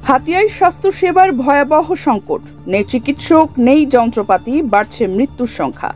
হাতিয়ায় স্বাস্থ্যসেবার ভয়াবহ সংকট, নেই চিকিৎসক, নেই যন্ত্রপাতি, বাড়ছে মৃত্যুর সংখ্যা।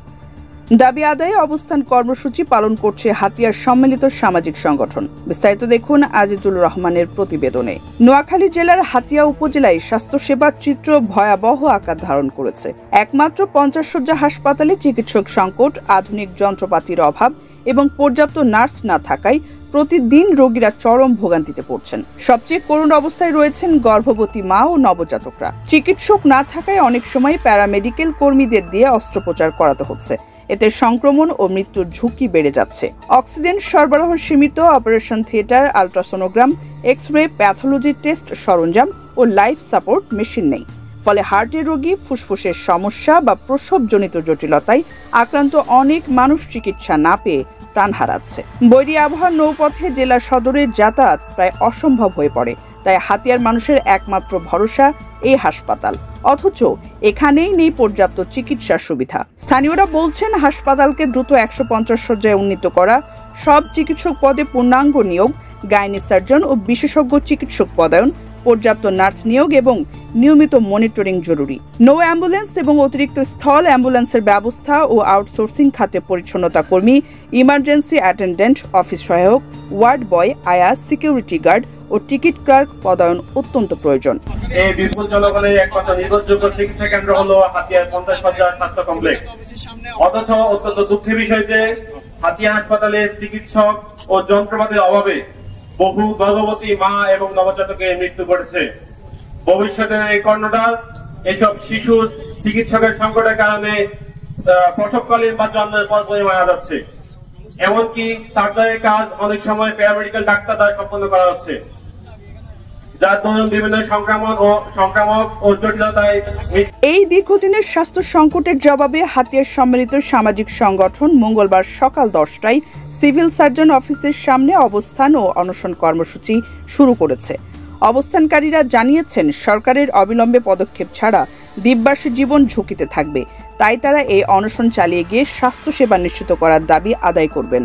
দাবি আদায়ে অবস্থান কর্মসূচি পালন করছে হাতিয়ার সম্মিলিত সামাজিক সংগঠন। বিস্তারিত দেখুন আজিজুল রহমানের প্রতিবেদনে। নোয়াখালী জেলার হাতিয়া উপজেলায় স্বাস্থ্যসেবার চিত্র ভয়াবহ আকার ধারণ করেছে। একমাত্র 50 শয্যা হাসপাতালে চিকিৎসক সংকট, আধুনিক যন্ত্রপাতির অভাব এবং পর্যাপ্ত নার্স না থাকায় প্রতিদিন রোগীরা চরম ভোগান্তিতে পড়ছেন। সবচেয়ে করুণ অবস্থায় রয়েছেন গর্ভবতী মা ও নবজাতকরা। চিকিৎসক না থাকায় অনেক সময় প্যারামেডিক্যাল কর্মীদের দিয়ে অস্ত্রোপচার করাতে হচ্ছে। এতে সংক্রমণ ও মৃত্যুর ঝুঁকি বেড়ে যাচ্ছে। অক্সিজেন সরবরাহ সীমিত, operation theatre, ultrasonogram, X-ray, pathology test সরঞ্জাম ও লাইফ সাপোর্ট মেশিন নেই। ফলে হার্টের রোগী, ফুসফুসের সমস্যা বা প্রসবজনিত জটিলতায় আক্রান্ত অনেক মানুষ চিকিৎসা না পেয়ে প্রাণ হারাচ্ছে। বৈরী আবহাওয়ার নৌপথে জেলা সদরের যাতায়াত প্রায় অসম্ভব হয়ে পড়ে। তাই হাতিয়ার মানুষের একমাত্র ভরসা এই হাসপাতাল, অথচ এখানেই নেই পর্যাপ্ত চিকিৎসার সুবিধা। স্থানীয়রা বলছেন, হাসপাতালকে দ্রুত 150 শয্যায় উন্নীত করা, সব চিকিৎসক পদে পূর্ণাঙ্গ নিয়োগ, গাইনি সার্জন ও বিশেষজ্ঞ চিকিৎসক পদায়ন, পর্যাপ্ত নার্স নিয়োগ এবং নিয়মিত মনিটরিং জরুরি। নৌ অ্যাম্বুলেন্স এবং অতিরিক্ত স্থল অ্যাম্বুলেন্সের ব্যবস্থা ও আউটসোর্সিং খাতে পরিচ্ছন্নতা কর্মী, ইমার্জেন্সি অ্যাটেন্ডেন্ট, অফিস সহায়ক, ওয়ার্ড বয়, আয়াস, সিকিউরিটি গার্ড ও টিকিট ক্লার্ক পদায়ন অত্যন্ত প্রয়োজন। এই বিপুল জনগণের একমাত্র নির্ভরযোগ্য চিকিৎসা কেন্দ্র হলো হাতিয়ার 50 শয্যা স্বাস্থ্য কমপ্লেক্স। অথচ অত্যন্ত দুঃখের বিষয় যে হাতিয়া হাসপাতালে চিকিৎসক ও যন্ত্রপাতির অভাবে বহু গর্ভবতী মা এবং নবজাতকের মৃত্যু ঘটেছে। ভবিষ্যতের এই কর্ণধার এসব শিশু চিকিৎসকের সংকটের কারণে প্রসবকালীন বা জন্মের পর মারা যাচ্ছে। এমনকি সার্জারির কাজ অনেক সময় প্যারামেডিক্যাল ডাক্তার দ্বারা সম্পন্ন করা হচ্ছে, যার দরুন বিভিন্ন সংক্রামক ও জটিলতায়। এই দীর্ঘদিনের স্বাস্থ্য সংকটের জবাবে হাতিয়ার সম্মিলিত সামাজিক সংগঠন মঙ্গলবার সকাল 10টায় সিভিল সার্জন অফিসের সামনে অবস্থান ও অনশন কর্মসূচি শুরু করেছে। অবস্থানকারীরা জানিয়েছেন, সরকারের অবিলম্বে পদক্ষেপ ছাড়া দ্বীপবাসীর জীবন ঝুঁকিতে থাকবে। তাই তারা এই অনশন চালিয়ে গিয়ে স্বাস্থ্যসেবা নিশ্চিত করার দাবি আদায় করবেন।